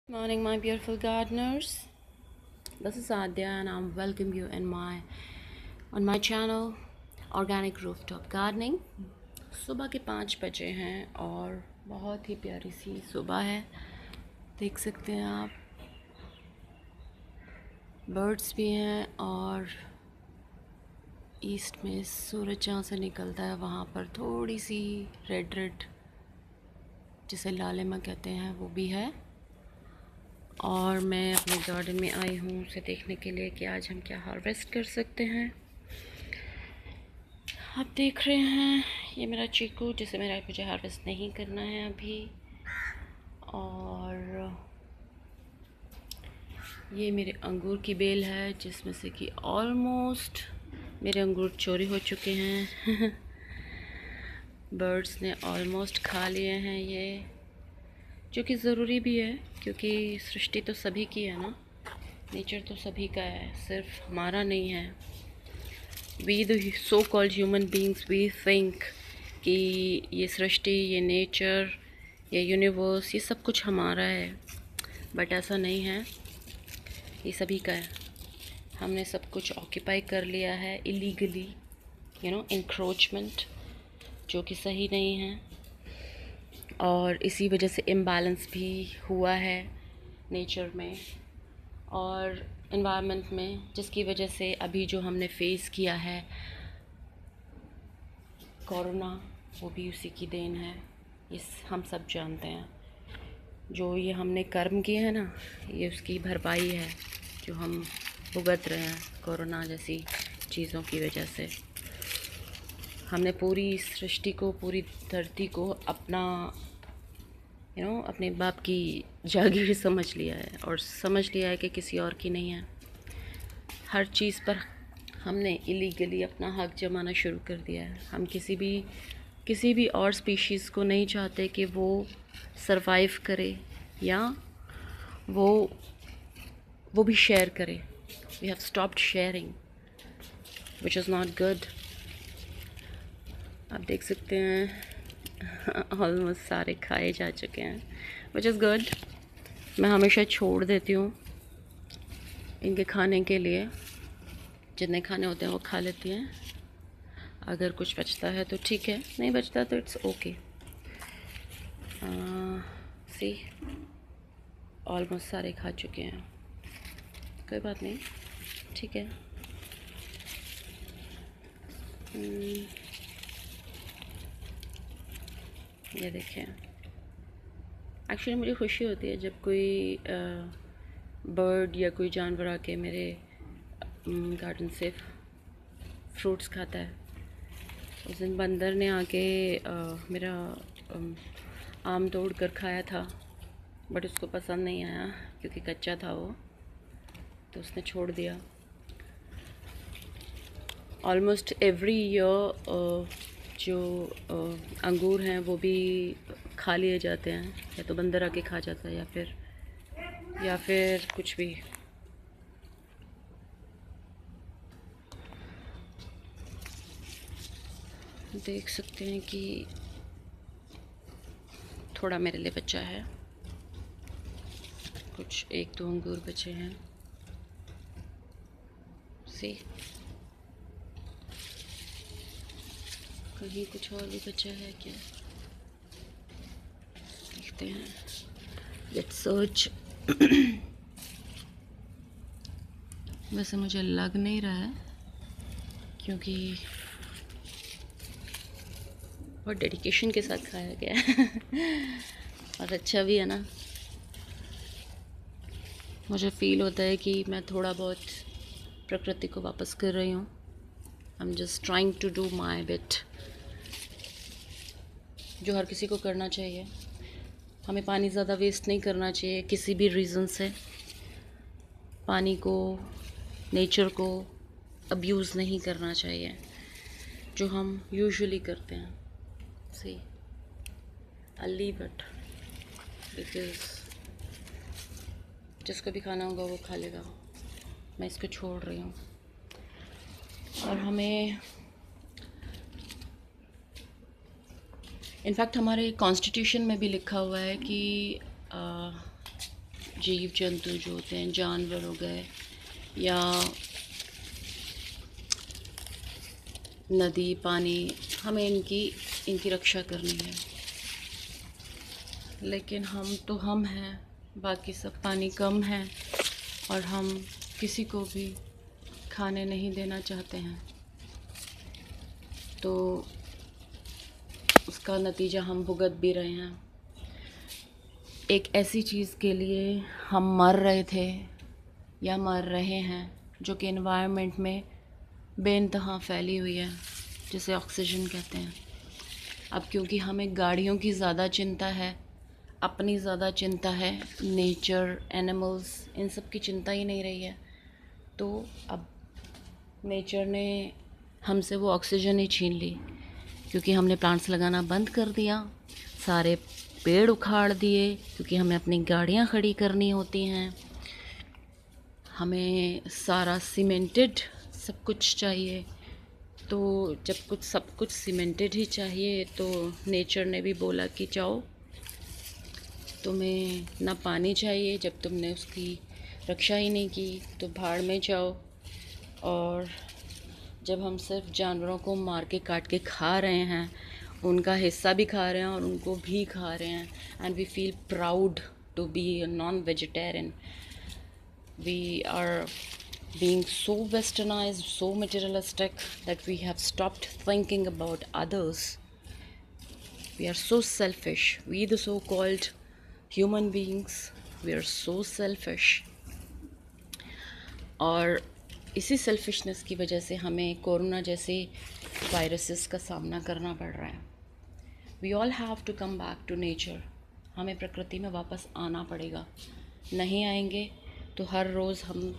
Morning, my beautiful gardeners. This is Adya, and I welcome you in my channel Organic Rooftop Gardening. सुबह के 5 बजे हैं और बहुत ही प्यारी सी सुबह है। देख सकते हैं आप, बर्ड्स भी हैं और ईस्ट में सूरज जहाँ से निकलता है वहाँ पर थोड़ी सी रेड जिसे लालिमा कहते हैं वो भी है। और मैं अपने गार्डन में आई हूँ उसे देखने के लिए कि आज हम क्या हार्वेस्ट कर सकते हैं। आप देख रहे हैं ये मेरा चीकू जिसे मुझे हार्वेस्ट नहीं करना है अभी, और ये मेरे अंगूर की बेल है जिसमें से कि ऑलमोस्ट मेरे अंगूर चोरी हो चुके हैं। बर्ड्स ने ऑलमोस्ट खा लिए हैं ये, जो कि ज़रूरी भी है क्योंकि सृष्टि तो सभी की है ना, नेचर तो सभी का है, सिर्फ हमारा नहीं है। We the so called human beings we think कि ये सृष्टि, ये नेचर, ये यूनिवर्स, ये सब कुछ हमारा है, बट ऐसा नहीं है, ये सभी का है। हमने सब कुछ ऑक्यूपाई कर लिया है इलीगली, इंक्रोचमेंट, जो कि सही नहीं है, और इसी वजह से इम्बैलेंस भी हुआ है नेचर में और एनवायरनमेंट में, जिसकी वजह से अभी जो हमने फेस किया है कोरोना, वो भी उसी की देन है। इस हम सब जानते हैं, जो ये हमने कर्म किए हैं ना, ये उसकी भरपाई है जो हम भुगत रहे हैं कोरोना जैसी चीज़ों की वजह से। हमने पूरी सृष्टि को, पूरी धरती को अपना अपने बाप की जागीर समझ लिया है, और समझ लिया है कि किसी और की नहीं है। हर चीज़ पर हमने इलीगली अपना हक जमाना शुरू कर दिया है। हम किसी भी और स्पीशीज़ को नहीं चाहते कि वो सरवाइव करे या वो भी शेयर करे। We have stopped sharing which is not good. आप देख सकते हैं ऑलमोस्ट सारे खाए जा चुके हैं, विच इज़ गुड। मैं हमेशा छोड़ देती हूँ इनके खाने के लिए, जितने खाने होते हैं वो खा लेती हैं। अगर कुछ बचता है तो ठीक है, नहीं बचता तो इट्स ओके। सी ऑलमोस्ट सारे खा चुके हैं, कोई बात नहीं, ठीक है। ये देखें, एक्चुअली मुझे खुशी होती है जब कोई बर्ड या कोई जानवर आके मेरे गार्डन से फ्रूट्स खाता है। उस दिन बंदर ने आके मेरा आम तोड़ कर खाया था, बट उसको पसंद नहीं आया क्योंकि कच्चा था वो, तो उसने छोड़ दिया। ऑलमोस्ट एवरी ईयर जो अंगूर हैं वो भी खा लिए जाते हैं, या तो बंदर आके खा जाता है या फिर कुछ भी। देख सकते हैं कि थोड़ा मेरे लिए बचा है, कुछ 1-2 अंगूर बचे हैं। सी कहीं कुछ और भी बचा है क्या, देखते हैं, लेट्स सर्च। वैसे मुझे लग नहीं रहा है क्योंकि बहुत डेडिकेशन के साथ खाया गया है और अच्छा भी है ना। मुझे फ़ील होता है कि मैं थोड़ा बहुत प्रकृति को वापस कर रही हूँ। I am just trying to do my bit, जो हर किसी को करना चाहिए। हमें पानी ज़्यादा वेस्ट नहीं करना चाहिए किसी भी रीज़न से। पानी को, नेचर को अब्यूज़ नहीं करना चाहिए, जो हम यूजुअली करते हैं। सी आई लीव इट, बिकॉज जिसको भी खाना होगा वो खा लेगा। मैं इसको छोड़ रही हूँ। और हमें इनफैक्ट हमारे कॉन्स्टिट्यूशन में भी लिखा हुआ है कि जीव जंतु जो होते हैं, जानवर हो गए या नदी पानी, हमें इनकी रक्षा करनी है। लेकिन हम हैं, बाकी सब पानी कम है और हम किसी को भी खाने नहीं देना चाहते हैं, तो उसका नतीजा हम भुगत भी रहे हैं। एक ऐसी चीज़ के लिए हम मर रहे थे या मर रहे हैं जो कि एनवायरनमेंट में बेइंतहा फैली हुई है, जिसे ऑक्सीजन कहते हैं। अब क्योंकि हमें गाड़ियों की ज़्यादा चिंता है, अपनी ज़्यादा चिंता है, नेचर, एनिमल्स, इन सब की चिंता ही नहीं रही है, तो अब नेचर ने हमसे वो ऑक्सीजन ही छीन ली। क्योंकि हमने प्लांट्स लगाना बंद कर दिया, सारे पेड़ उखाड़ दिए, क्योंकि हमें अपनी गाड़ियाँ खड़ी करनी होती हैं, हमें सारा सीमेंटेड सब कुछ चाहिए। तो जब सब कुछ सीमेंटेड ही चाहिए, तो नेचर ने भी बोला कि जाओ, तुम्हें ना पानी चाहिए, जब तुमने उसकी रक्षा ही नहीं की तो भाड़ में जाओ। और जब हम सिर्फ जानवरों को मार के काट के खा रहे हैं, उनका हिस्सा भी खा रहे हैं और उनको भी खा रहे हैं, and we feel proud to be a non vegetarian, we are being so westernized, so materialistic, that we have stopped thinking about others. We are so selfish. We the so-called human beings, we are so selfish. और इसी selfishness की वजह से हमें corona जैसे viruses का सामना करना पड़ रहा है। We all have to come back to nature. हमें प्रकृति में वापस आना पड़ेगा। नहीं आएंगे तो हर रोज़ हम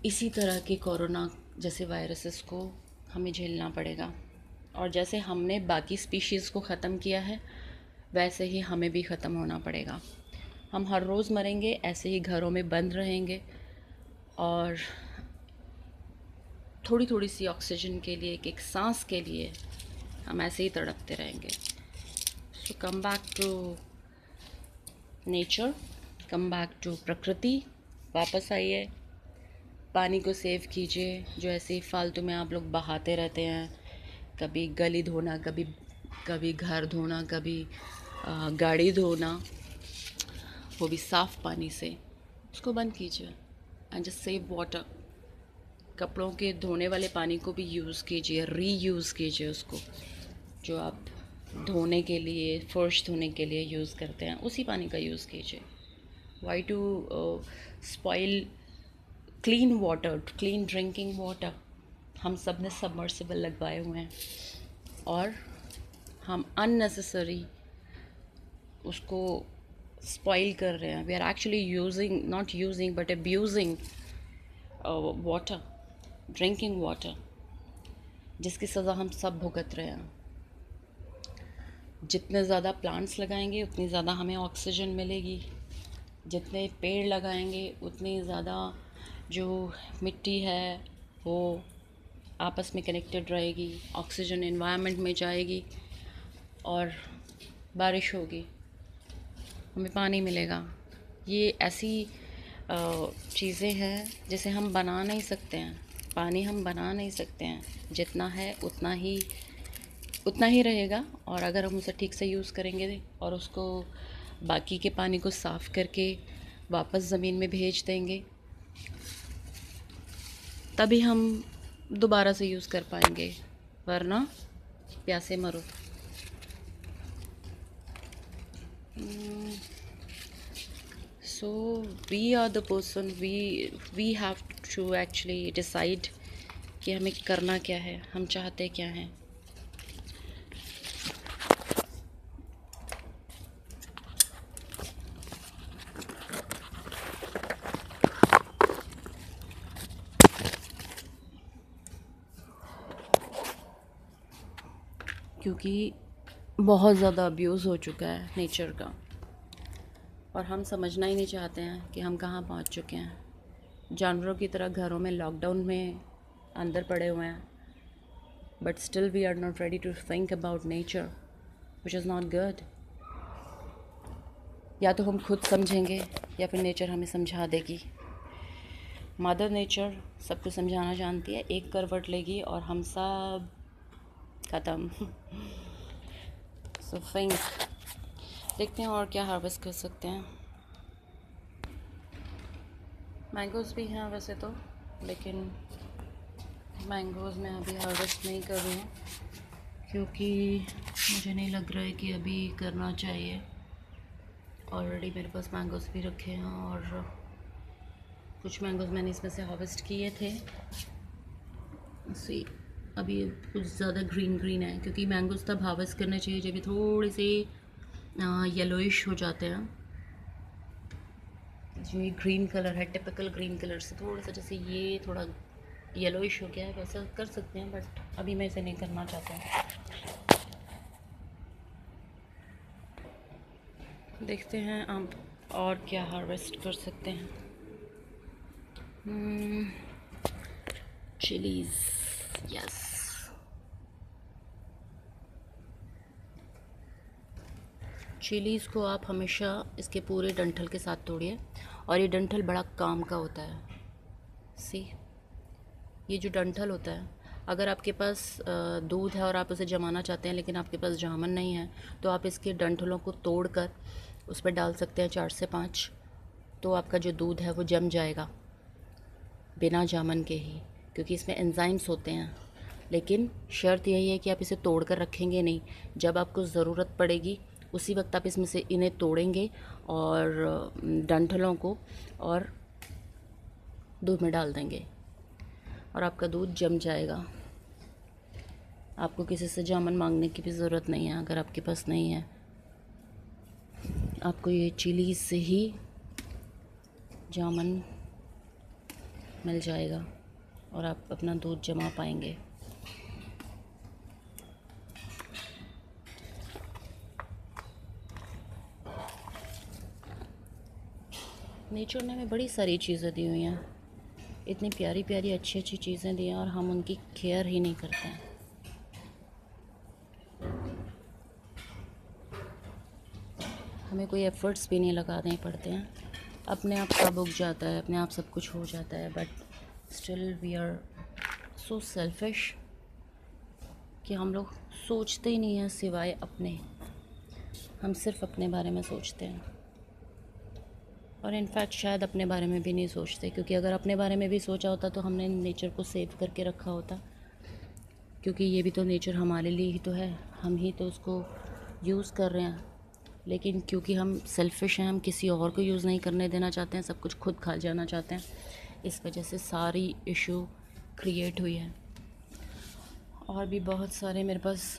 इसी तरह के कोरोना जैसे वायरसेस को हमें झेलना पड़ेगा। और जैसे हमने बाकी स्पीशीज़ को ख़त्म किया है, वैसे ही हमें भी ख़त्म होना पड़ेगा। हम हर रोज़ मरेंगे, ऐसे ही घरों में बंद रहेंगे और थोड़ी थोड़ी सी ऑक्सीजन के लिए, एक सांस के लिए हम ऐसे ही तड़पते रहेंगे। So come back to nature, come back to प्रकृति, वापस आइए, पानी को सेव कीजिए। जो ऐसे ही फालतू में आप लोग बहाते रहते हैं, कभी गली धोना, कभी घर धोना, कभी गाड़ी धोना, वो भी साफ़ पानी से, उसको बंद कीजिए एंड जस्ट सेव वाटर। कपड़ों के धोने वाले पानी को भी यूज़ कीजिए, रीयूज़ कीजिए उसको, जो आप धोने के लिए, फर्श धोने के लिए यूज़ करते हैं, उसी पानी का यूज़ कीजिए। Why to spoil clean water, clean drinking water. हम सब ने सबमर्सिबल लगवाए हुए हैं और हम अननेसेसरी उसको स्पॉइल कर रहे हैं। We are actually using, not using but abusing water, drinking water, जिसकी सज़ा हम सब भुगत रहे हैं। जितने ज़्यादा प्लांट्स लगाएंगे उतनी ज़्यादा हमें ऑक्सीजन मिलेगी, जितने पेड़ लगाएंगे उतनी ज़्यादा जो मिट्टी है वो आपस में कनेक्टेड रहेगी, ऑक्सीजन एनवायरनमेंट में जाएगी और बारिश होगी, हमें पानी मिलेगा। ये ऐसी चीज़ें हैं जिसे हम बना नहीं सकते हैं। पानी हम बना नहीं सकते हैं, जितना है उतना ही रहेगा। और अगर हम उसे ठीक से यूज़ करेंगे और उसको बाकी के पानी को साफ़ करके वापस ज़मीन में भेज देंगे, तभी हम दोबारा से यूज़ कर पाएंगे, वरना प्यासे मरो। So we are the person, we have to actually decide कि हमें करना क्या है, हम चाहते क्या हैं। क्योंकि बहुत ज़्यादा अब्यूज़ हो चुका है नेचर का और हम समझना ही नहीं चाहते हैं कि हम कहाँ पहुँच चुके हैं। जानवरों की तरह घरों में लॉकडाउन में अंदर पड़े हुए हैं, but still we are not ready to think about nature, which is not good. या तो हम खुद समझेंगे या फिर नेचर हमें समझा देगी। मदर नेचर सब कुछ समझाना जानती है, एक करवट लेगी और हम सब ख़त्म। सो थिंक देखते हैं और क्या हार्वेस्ट कर सकते हैं। मैंगोज़ भी हैं वैसे तो, लेकिन मैंगोज़ मैं अभी हार्वेस्ट नहीं कर रही हूँ क्योंकि मुझे नहीं लग रहा है कि अभी करना चाहिए। ऑलरेडी मेरे पास मैंगोज़ भी रखे हैं और कुछ मैंगोज़ मैंने इसमें से हार्वेस्ट किए थे। सी अभी कुछ ज़्यादा ग्रीन ग्रीन है क्योंकि मैंगोज़ तब हार्वेस्ट करने चाहिए जब ये थोड़े से येलोइश हो जाते हैं। जो ये ग्रीन कलर है टिपिकल ग्रीन कलर से थोड़ा सा, जैसे ये थोड़ा येलोइश हो गया है, वैसा कर सकते हैं, बट अभी मैं इसे नहीं करना चाहता हूँ। देखते हैं आप और क्या हार्वेस्ट कर सकते हैं। Chillies, yes. चिलीज़ को आप हमेशा इसके पूरे डंठल के साथ तोड़िए, और ये डंठल बड़ा काम का होता है। सी ये जो डंठल होता है, अगर आपके पास दूध है और आप उसे जमाना चाहते हैं लेकिन आपके पास जामन नहीं है, तो आप इसके डंठलों को तोड़कर उस पर डाल सकते हैं 4 से 5, तो आपका जो दूध है वो जम जाएगा बिना जामन के ही, क्योंकि इसमें एंजाइम्स होते हैं। लेकिन शर्त यही है कि आप इसे तोड़ कर रखेंगे नहीं, जब आपको ज़रूरत पड़ेगी उसी वक्त आप इसमें से इन्हें तोड़ेंगे और डंठलों को और दूध में डाल देंगे और आपका दूध जम जाएगा। आपको किसी से जामन मांगने की भी ज़रूरत नहीं है। अगर आपके पास नहीं है, आपको ये चिलीज़ से ही जामन मिल जाएगा और आप अपना दूध जमा पाएंगे। नेचर ने हमें बड़ी सारी चीज़ें दी हुई हैं, इतनी प्यारी प्यारी अच्छी अच्छी चीज़ें दी हैं और हम उनकी केयर ही नहीं करते हैं। हमें कोई एफ़र्ट्स भी नहीं लगाने पड़ते हैं, अपने आप सब उग जाता है, अपने आप सब कुछ हो जाता है। But still we are so selfish कि हम लोग सोचते ही नहीं हैं सिवाय अपने। हम सिर्फ अपने बारे में सोचते हैं और इनफैक्ट शायद अपने बारे में भी नहीं सोचते, क्योंकि अगर अपने बारे में भी सोचा होता तो हमने नेचर को सेव करके रखा होता, क्योंकि ये भी तो नेचर हमारे लिए ही तो है, हम ही तो उसको यूज़ कर रहे हैं। लेकिन क्योंकि हम सेल्फिश हैं, हम किसी और को यूज़ नहीं करने देना चाहते हैं, सब कुछ खुद खा जाना चाहते हैं, इस वजह से सारी इशू क्रिएट हुई है। और भी बहुत सारे मेरे पास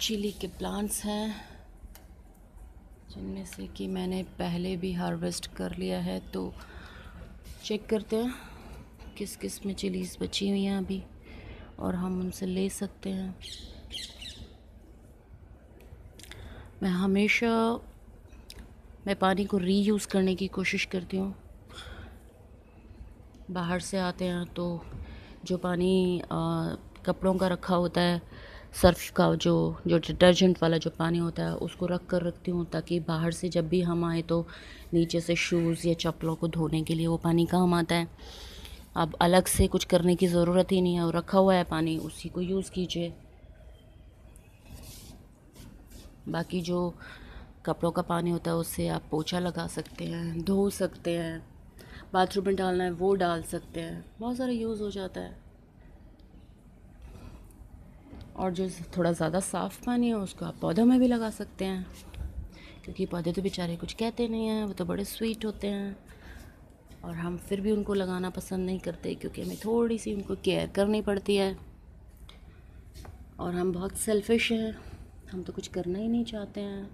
चिली के प्लांट्स हैं, जिनमें से कि मैंने पहले भी हार्वेस्ट कर लिया है। तो चेक करते हैं किस किस में चिलीज़ बची हुई हैं अभी और हम उनसे ले सकते हैं। मैं पानी को रीयूज़ करने की कोशिश करती हूँ। बाहर से आते हैं तो जो पानी कपड़ों का रखा होता है, सर्फ़ का जो डिटर्जेंट वाला जो पानी होता है, उसको रख कर रखती हूँ, ताकि बाहर से जब भी हम आए तो नीचे से शूज़ या चप्पलों को धोने के लिए वो पानी काम आता है। अब अलग से कुछ करने की ज़रूरत ही नहीं है, और रखा हुआ है पानी, उसी को यूज़ कीजिए। बाकी जो कपड़ों का पानी होता है उससे आप पोछा लगा सकते हैं, धो सकते हैं, बाथरूम में डालना है वो डाल सकते हैं, बहुत सारा यूज़ हो जाता है। और जो थोड़ा ज़्यादा साफ़ पानी है उसको आप पौधों में भी लगा सकते हैं, क्योंकि पौधे तो बेचारे कुछ कहते नहीं हैं, वो तो बड़े स्वीट होते हैं, और हम फिर भी उनको लगाना पसंद नहीं करते क्योंकि हमें थोड़ी सी उनको केयर करनी पड़ती है। और हम बहुत सेल्फिश हैं, हम तो कुछ करना ही नहीं चाहते हैं,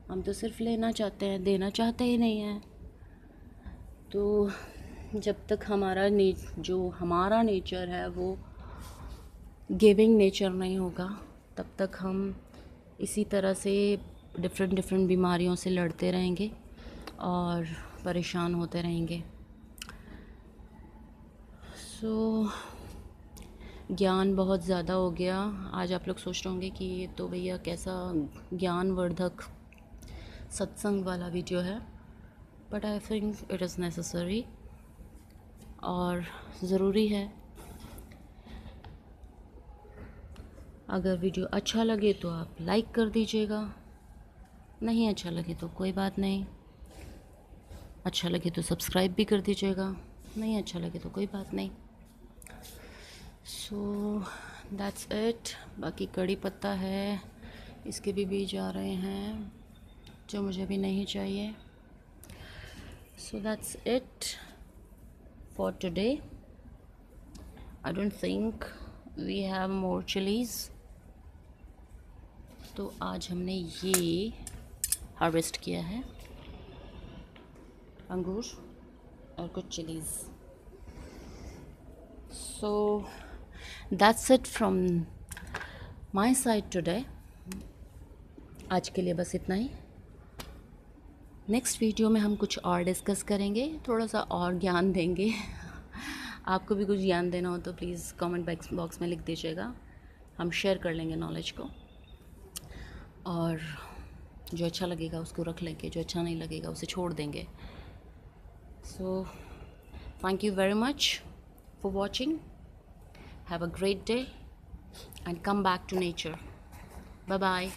हम तो सिर्फ लेना चाहते हैं, देना चाहते ही नहीं हैं। तो जब तक जो हमारा नेचर है वो गिविंग नेचर नहीं होगा, तब तक हम इसी तरह से डिफरेंट बीमारियों से लड़ते रहेंगे और परेशान होते रहेंगे। सो ज्ञान बहुत ज़्यादा हो गया। आज आप लोग सोच रहे होंगे कि ये तो भैया कैसा ज्ञानवर्धक सत्संग वाला वीडियो है, but I think it is necessary और ज़रूरी है। अगर वीडियो अच्छा लगे तो आप लाइक कर दीजिएगा, नहीं अच्छा लगे तो कोई बात नहीं, अच्छा लगे तो सब्सक्राइब भी कर दीजिएगा, नहीं अच्छा लगे तो कोई बात नहीं। सो दैट्स इट। बाकी कड़ी पत्ता है, इसके भी बीज आ रहे हैं जो मुझे अभी नहीं चाहिए। So that's it for today. I don't think we have more chillies. तो आज हमने ये हार्वेस्ट किया है, अंगूर और कुछ chillies. So that's it from my side today. आज के लिए बस इतना ही। नेक्स्ट वीडियो में हम कुछ और डिस्कस करेंगे, थोड़ा सा और ज्ञान देंगे। आपको भी कुछ ज्ञान देना हो तो प्लीज़ कमेंट बॉक्स में लिख दीजिएगा, हम शेयर कर लेंगे नॉलेज को। और जो अच्छा लगेगा उसको रख लेंगे, जो अच्छा नहीं लगेगा उसे छोड़ देंगे। So thank you very much for watching. Have a great day and come back to nature. Bye bye.